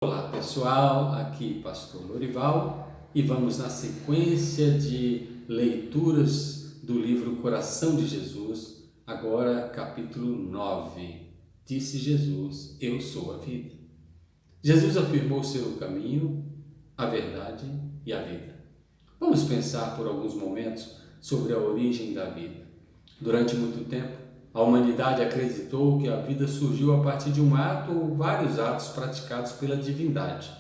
Olá pessoal, aqui Pastor Lorival e vamos na sequência de leituras do livro Coração de Jesus, agora capítulo 9. Disse Jesus: Eu sou a vida. Jesus afirmou ser o caminho, a verdade e a vida. Vamos pensar por alguns momentos sobre a origem da vida. Durante muito tempo, a humanidade acreditou que a vida surgiu a partir de um ato ou vários atos praticados pela divindade.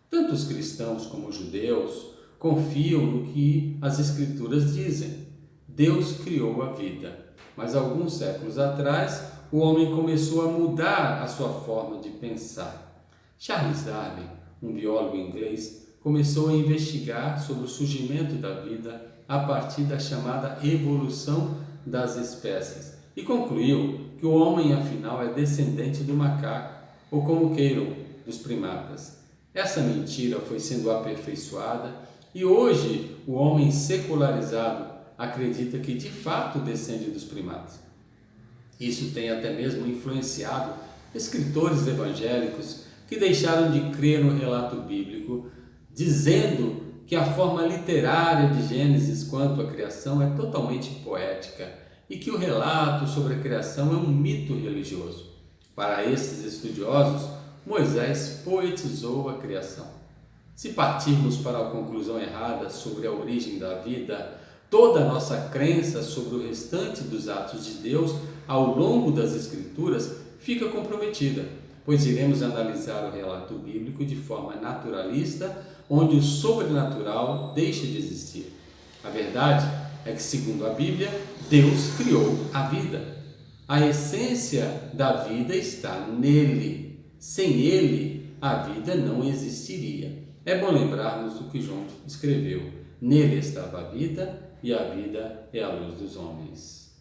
Tanto os cristãos como os judeus confiam no que as Escrituras dizem. Deus criou a vida, mas alguns séculos atrás o homem começou a mudar a sua forma de pensar. Charles Darwin, um biólogo inglês, começou a investigar sobre o surgimento da vida a partir da chamada evolução das espécies e concluiu que o homem afinal é descendente do macaco, ou como queiram, dos primatas. Essa mentira foi sendo aperfeiçoada e hoje o homem secularizado acredita que de fato descende dos primatas. Isso tem até mesmo influenciado escritores evangélicos que deixaram de crer no relato bíblico, dizendo que a forma literária de Gênesis quanto à criação é totalmente poética e que o relato sobre a criação é um mito religioso. Para esses estudiosos, Moisés poetizou a criação. Se partirmos para a conclusão errada sobre a origem da vida, toda a nossa crença sobre o restante dos atos de Deus ao longo das Escrituras fica comprometida, pois iremos analisar o relato bíblico de forma naturalista, onde o sobrenatural deixa de existir. A verdade é que, segundo a Bíblia, Deus criou a vida. A essência da vida está nele. Sem ele, a vida não existiria. É bom lembrarmos do que João escreveu: nele estava a vida e a vida é a luz dos homens.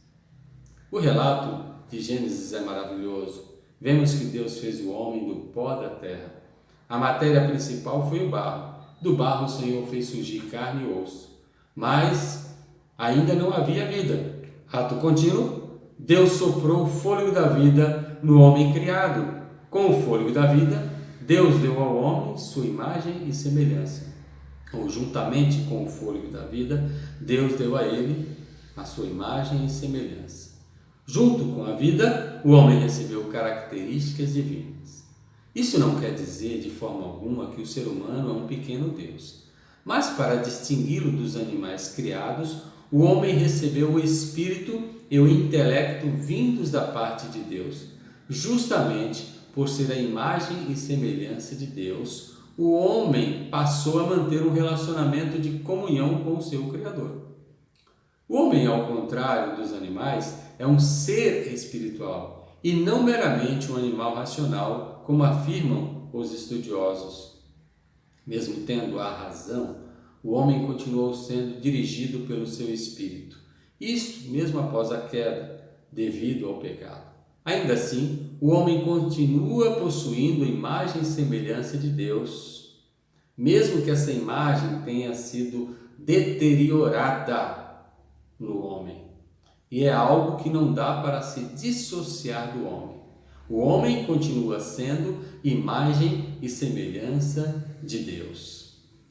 O relato de Gênesis é maravilhoso. Vemos que Deus fez o homem do pó da terra. A matéria principal foi o barro. Do barro o Senhor fez surgir carne e osso. Mas ainda não havia vida. Ato contínuo, Deus soprou o fôlego da vida no homem criado. Com o fôlego da vida, Deus deu ao homem sua imagem e semelhança. Ou juntamente com o fôlego da vida, Deus deu a ele a sua imagem e semelhança. Junto com a vida, o homem recebeu características divinas. Isso não quer dizer de forma alguma que o ser humano é um pequeno Deus. Mas para distingui-lo dos animais criados, o homem recebeu o espírito e o intelecto vindos da parte de Deus. Justamente por ser a imagem e semelhança de Deus, o homem passou a manter um relacionamento de comunhão com o seu Criador. O homem, ao contrário dos animais, é um ser espiritual e não meramente um animal racional, como afirmam os estudiosos. Mesmo tendo a razão, o homem continuou sendo dirigido pelo seu espírito. Isto mesmo após a queda, devido ao pecado. Ainda assim, o homem continua possuindo a imagem e semelhança de Deus, mesmo que essa imagem tenha sido deteriorada no homem. E é algo que não dá para se dissociar do homem. O homem continua sendo imagem e semelhança de Deus.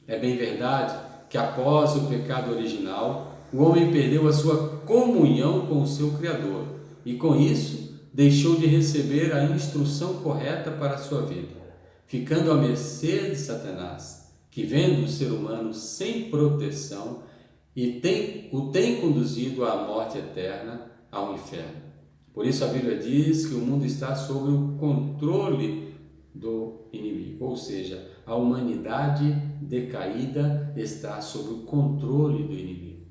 É bem verdade que após o pecado original, o homem perdeu a sua comunhão com o seu Criador e com isso deixou de receber a instrução correta para a sua vida, ficando à mercê de Satanás, que vendo o ser humano sem proteção o tem conduzido à morte eterna, ao inferno. Por isso a Bíblia diz que o mundo está sob o controle do inimigo, ou seja, a humanidade decaída está sob o controle do inimigo.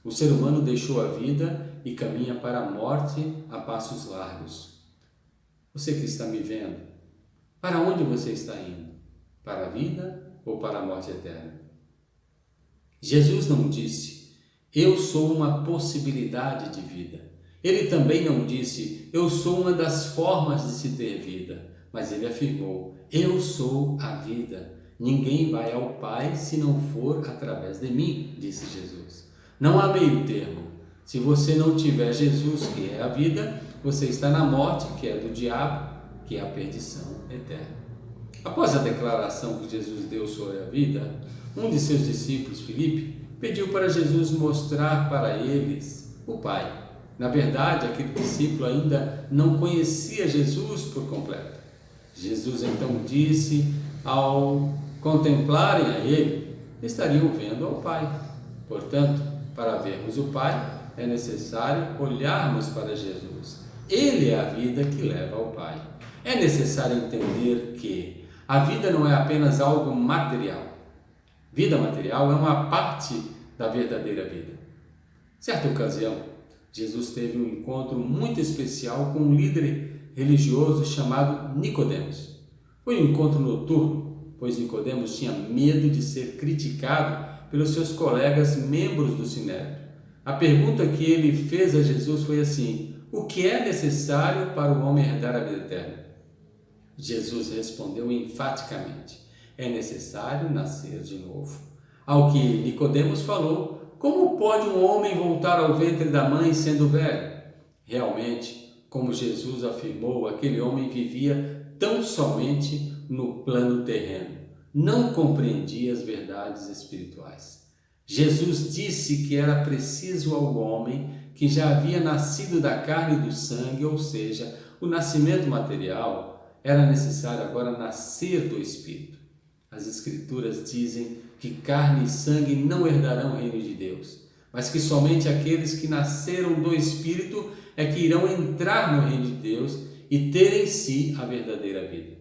O ser humano deixou a vida e caminha para a morte a passos largos. Você que está me vendo, para onde você está indo? Para a vida ou para a morte eterna? Jesus não disse: eu sou uma possibilidade de vida. Ele também não disse: eu sou uma das formas de se ter vida. Mas ele afirmou: eu sou a vida. Ninguém vai ao Pai se não for através de mim, disse Jesus. Não há meio termo. Se você não tiver Jesus, que é a vida, você está na morte, que é do diabo, que é a perdição eterna. Após a declaração que Jesus deu sobre a vida, um de seus discípulos, Filipe, pediu para Jesus mostrar para eles o Pai. Na verdade, aquele discípulo ainda não conhecia Jesus por completo. Jesus então disse: ao contemplarem a Ele, estariam vendo ao Pai. Portanto, para vermos o Pai, é necessário olharmos para Jesus. Ele é a vida que leva ao Pai. É necessário entender que a vida não é apenas algo material. Vida material é uma parte da verdadeira vida. Certa ocasião, Jesus teve um encontro muito especial com um líder religioso chamado Nicodemos. Foi um encontro noturno, pois Nicodemos tinha medo de ser criticado pelos seus colegas membros do Sinédrio. A pergunta que ele fez a Jesus foi assim: o que é necessário para o homem herdar a vida eterna? Jesus respondeu enfaticamente: é necessário nascer de novo. Ao que Nicodemos falou: como pode um homem voltar ao ventre da mãe sendo velho? Realmente, como Jesus afirmou, aquele homem vivia tão somente no plano terreno, não compreendia as verdades espirituais. Jesus disse que era preciso ao homem que já havia nascido da carne e do sangue, ou seja, o nascimento material, era necessário agora nascer do Espírito. As Escrituras dizem que carne e sangue não herdarão o reino de Deus, mas que somente aqueles que nasceram do Espírito é que irão entrar no reino de Deus e ter em si a verdadeira vida.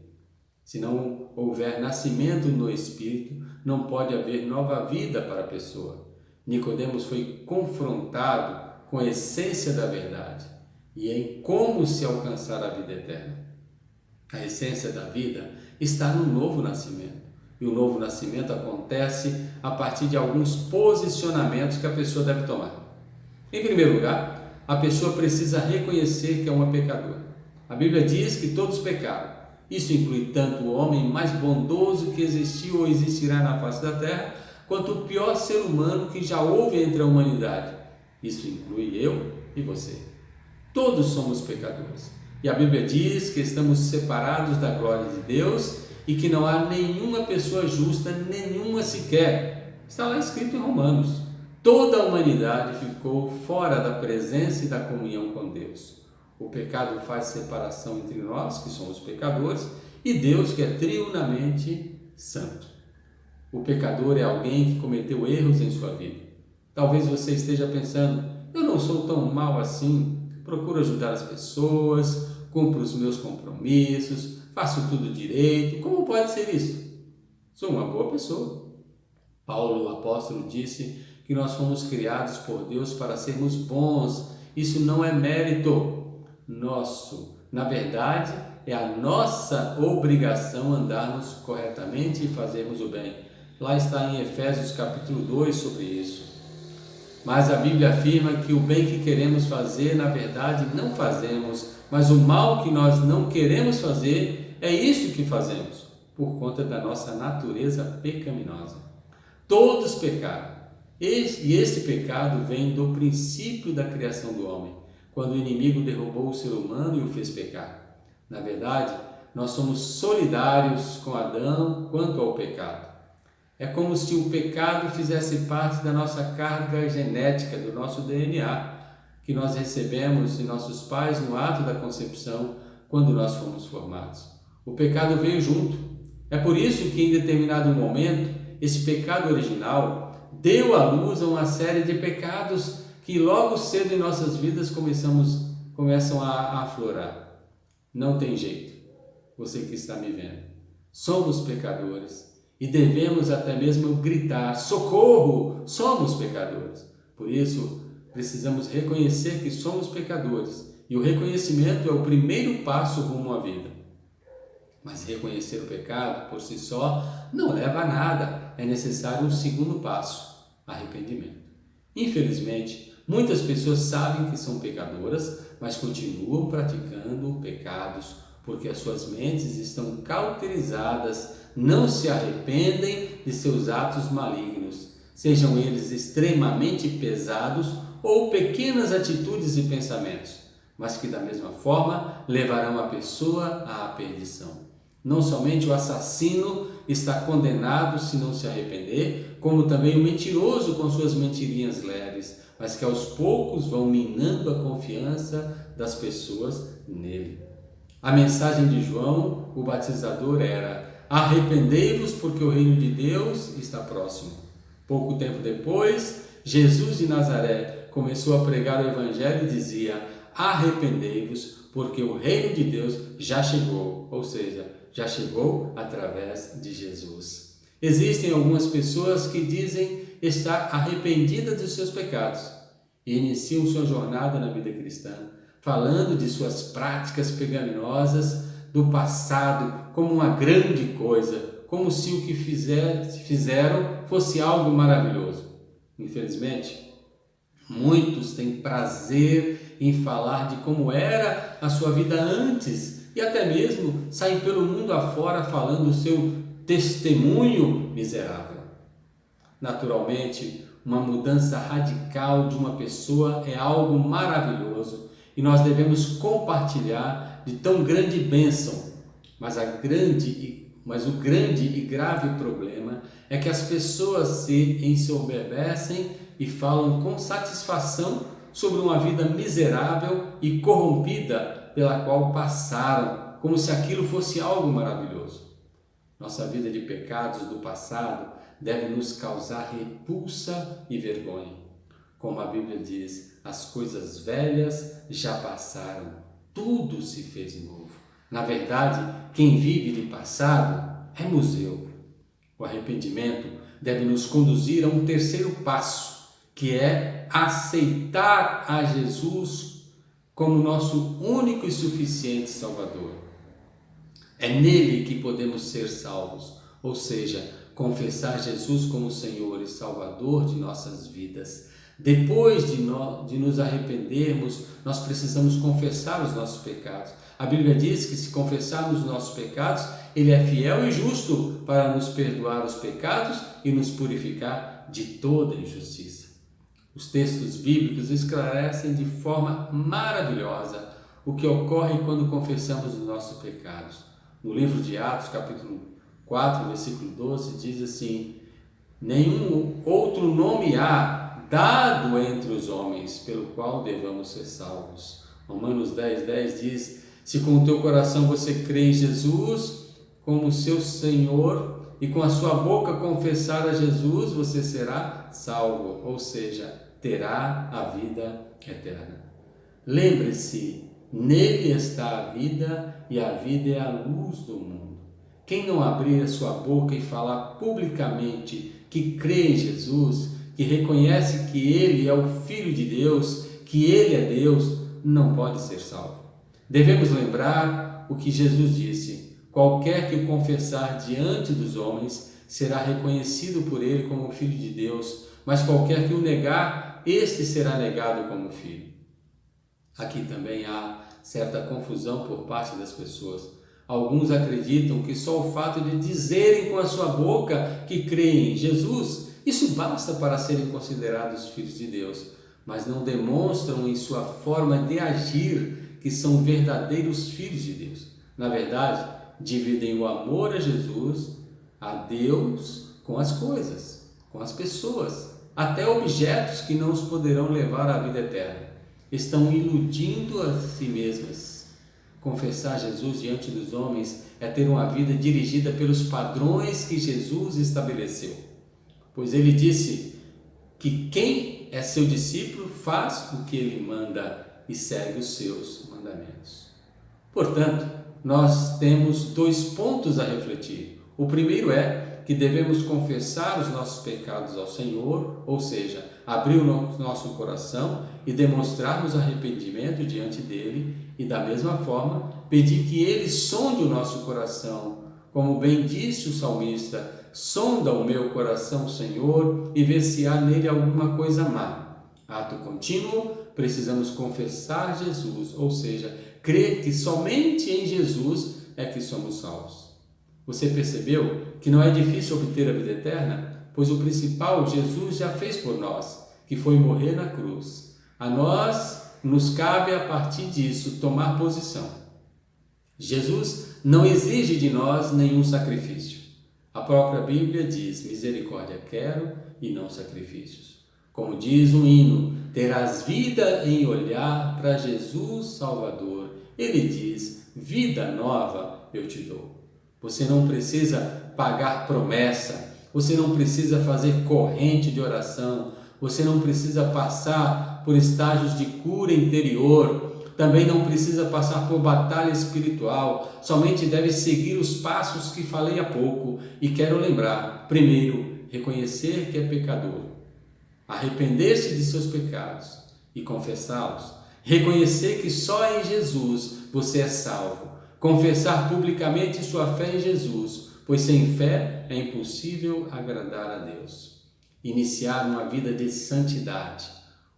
Se não houver nascimento no Espírito, não pode haver nova vida para a pessoa. Nicodemos foi confrontado com a essência da verdade e em como se alcançar a vida eterna. A essência da vida está no novo nascimento. E o novo nascimento acontece a partir de alguns posicionamentos que a pessoa deve tomar. Em primeiro lugar, a pessoa precisa reconhecer que é uma pecadora. A Bíblia diz que todos pecaram. Isso inclui tanto o homem mais bondoso que existiu ou existirá na face da terra, quanto o pior ser humano que já houve entre a humanidade. Isso inclui eu e você. Todos somos pecadores. E a Bíblia diz que estamos separados da glória de Deus e que não há nenhuma pessoa justa, nenhuma sequer. Está lá escrito em Romanos. Toda a humanidade ficou fora da presença e da comunhão com Deus. O pecado faz separação entre nós, que somos pecadores, e Deus, que é triunamente santo. O pecador é alguém que cometeu erros em sua vida. Talvez você esteja pensando: eu não sou tão mal assim, procuro ajudar as pessoas, cumpro os meus compromissos, faço tudo direito. Como pode ser isso? Sou uma boa pessoa. Paulo, o apóstolo, disse que nós fomos criados por Deus para sermos bons. Isso não é mérito nosso. Na verdade, é a nossa obrigação andarmos corretamente e fazermos o bem. Lá está em Efésios capítulo 2 sobre isso. Mas a Bíblia afirma que o bem que queremos fazer, na verdade, não fazemos, mas o mal que nós não queremos fazer, é isso que fazemos, por conta da nossa natureza pecaminosa. Todos pecaram, e esse pecado vem do princípio da criação do homem, quando o inimigo derrubou o ser humano e o fez pecar. Na verdade, nós somos solidários com Adão quanto ao pecado. É como se o pecado fizesse parte da nossa carga genética, do nosso DNA, que nós recebemos de nossos pais no ato da concepção, quando nós fomos formados. O pecado veio junto. É por isso que em determinado momento, esse pecado original deu à luz a uma série de pecados que logo cedo em nossas vidas começam a aflorar. Não tem jeito, você que está me vendo. Somos pecadores e devemos até mesmo gritar: socorro, somos pecadores. Por isso, precisamos reconhecer que somos pecadores e o reconhecimento é o primeiro passo rumo à vida. Mas reconhecer o pecado por si só não leva a nada, é necessário um segundo passo: arrependimento. Infelizmente, muitas pessoas sabem que são pecadoras, mas continuam praticando pecados porque as suas mentes estão cauterizadas, não se arrependem de seus atos malignos, sejam eles extremamente pesados ou pequenas atitudes e pensamentos, mas que da mesma forma levarão a pessoa à perdição. Não somente o assassino está condenado se não se arrepender, como também o mentiroso com suas mentirinhas leves, mas que aos poucos vão minando a confiança das pessoas nele. A mensagem de João, o batizador, era: arrependei-vos porque o reino de Deus está próximo. Pouco tempo depois, Jesus de Nazaré começou a pregar o evangelho e dizia: arrependei-vos porque o reino de Deus já chegou, ou seja, já chegou através de Jesus. Existem algumas pessoas que dizem estar arrependidas dos seus pecados e iniciam sua jornada na vida cristã, falando de suas práticas pecaminosas do passado como uma grande coisa, como se o que fizeram fosse algo maravilhoso. Infelizmente, muitos têm prazer em falar de como era a sua vida antes e até mesmo saem pelo mundo afora falando o seu testemunho miserável. Naturalmente, uma mudança radical de uma pessoa é algo maravilhoso e nós devemos compartilhar de tão grande bênção, mas o grande e grave problema é que as pessoas se ensoberbecem e falam com satisfação sobre uma vida miserável e corrompida pela qual passaram, como se aquilo fosse algo maravilhoso. Nossa vida de pecados do passado deve nos causar repulsa e vergonha. Como a Bíblia diz, as coisas velhas já passaram, tudo se fez novo. Na verdade, quem vive de passado é museu. O arrependimento deve nos conduzir a um terceiro passo, que é aceitar a Jesus como nosso único e suficiente Salvador. É nele que podemos ser salvos, ou seja, confessar Jesus como Senhor e Salvador de nossas vidas. Depois de nos arrependermos, nós precisamos confessar os nossos pecados. A Bíblia diz que se confessarmos os nossos pecados, Ele é fiel e justo para nos perdoar os pecados e nos purificar de toda injustiça. Os textos bíblicos esclarecem de forma maravilhosa o que ocorre quando confessamos os nossos pecados. No livro de Atos, capítulo 4, versículo 12, diz assim: nenhum outro nome há dado entre os homens pelo qual devamos ser salvos. Romanos 10 diz: se com o teu coração você crê em Jesus como seu Senhor e com a sua boca confessar a Jesus, você será salvo, ou seja, terá a vida eterna. Lembre-se, nele está a vida e a vida é a luz do mundo. Quem não abrir a sua boca e falar publicamente que crê em Jesus, que reconhece que Ele é o Filho de Deus, que Ele é Deus, não pode ser salvo. Devemos lembrar o que Jesus disse: qualquer que o confessar diante dos homens será reconhecido por ele como Filho de Deus, mas qualquer que o negar, este será negado como filho. Aqui também há certa confusão por parte das pessoas. Alguns acreditam que só o fato de dizerem com a sua boca que creem em Jesus, isso basta para serem considerados filhos de Deus, mas não demonstram em sua forma de agir que são verdadeiros filhos de Deus. Na verdade, dividem o amor a Jesus, a Deus, com as coisas, com as pessoas, até objetos que não os poderão levar à vida eterna. Estão iludindo a si mesmas. Confessar Jesus diante dos homens é ter uma vida dirigida pelos padrões que Jesus estabeleceu. Pois ele disse que quem é seu discípulo faz o que ele manda e segue os seus mandamentos. Portanto, nós temos 2 pontos a refletir. O primeiro é que devemos confessar os nossos pecados ao Senhor, ou seja, abrir o nosso coração e demonstrarmos arrependimento diante dele e, da mesma forma, pedir que ele sonde o nosso coração. Como bem disse o salmista: sonda o meu coração, Senhor, e vê se há nele alguma coisa má. Ato contínuo, precisamos confessar Jesus, ou seja, crer que somente em Jesus é que somos salvos. Você percebeu que não é difícil obter a vida eterna? Pois o principal Jesus já fez por nós, que foi morrer na cruz. A nós nos cabe, a partir disso, tomar posição. Jesus não exige de nós nenhum sacrifício. A própria Bíblia diz: misericórdia quero e não sacrifícios. Como diz um hino, terás vida em olhar para Jesus Salvador. Ele diz: vida nova eu te dou. Você não precisa pagar promessa, você não precisa fazer corrente de oração, você não precisa passar por estágios de cura interior, também não precisa passar por batalha espiritual, somente deve seguir os passos que falei há pouco. E quero lembrar, primeiro, reconhecer que é pecador, arrepender-se de seus pecados e confessá-los, reconhecer que só em Jesus você é salvo, confessar publicamente sua fé em Jesus, pois sem fé é impossível agradar a Deus. Iniciar uma vida de santidade.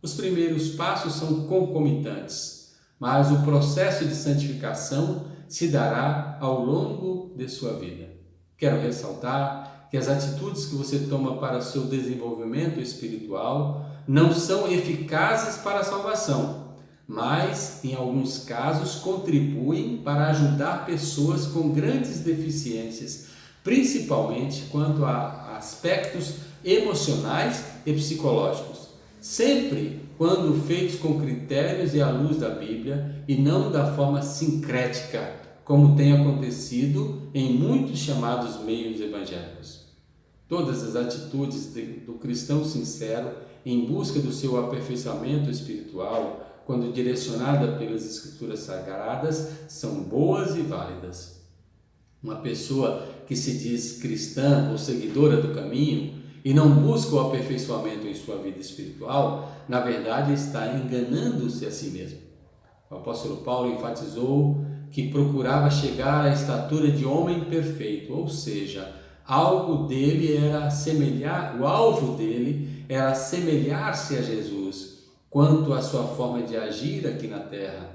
Os primeiros passos são concomitantes, mas o processo de santificação se dará ao longo de sua vida. Quero ressaltar que as atitudes que você toma para seu desenvolvimento espiritual não são eficazes para a salvação, mas, em alguns casos, contribuem para ajudar pessoas com grandes deficiências, principalmente quanto a aspectos emocionais e psicológicos, sempre quando feitos com critérios e à luz da Bíblia e não da forma sincrética, como tem acontecido em muitos chamados meios evangélicos. Todas as atitudes do cristão sincero em busca do seu aperfeiçoamento espiritual, quando direcionada pelas Escrituras Sagradas, são boas e válidas. Uma pessoa que se diz cristã ou seguidora do caminho e não busca o aperfeiçoamento em sua vida espiritual, na verdade está enganando-se a si mesmo. O apóstolo Paulo enfatizou que procurava chegar à estatura de homem perfeito, ou seja, o alvo dele era assemelhar-se a Jesus quanto à sua forma de agir aqui na terra.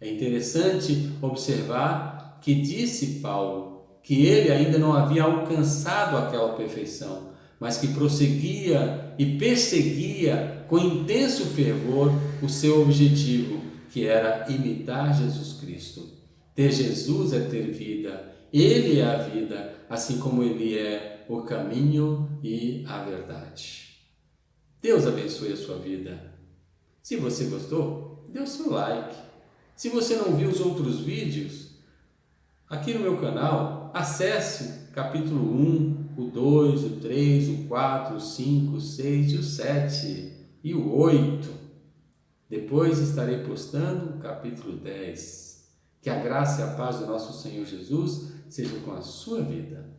É interessante observar que disse Paulo que ele ainda não havia alcançado aquela perfeição, mas que prosseguia e perseguia com intenso fervor o seu objetivo, que era imitar Jesus Cristo. Ter Jesus é ter vida, Ele é a vida, assim como Ele é o caminho e a verdade. Deus abençoe a sua vida. Se você gostou, dê o seu like. Se você não viu os outros vídeos, aqui no meu canal, acesse capítulo 1, o 2, o 3, o 4, o 5, o 6, o 7 e o 8. Depois estarei postando o capítulo 10. Que a graça e a paz do nosso Senhor Jesus seja com a sua vida.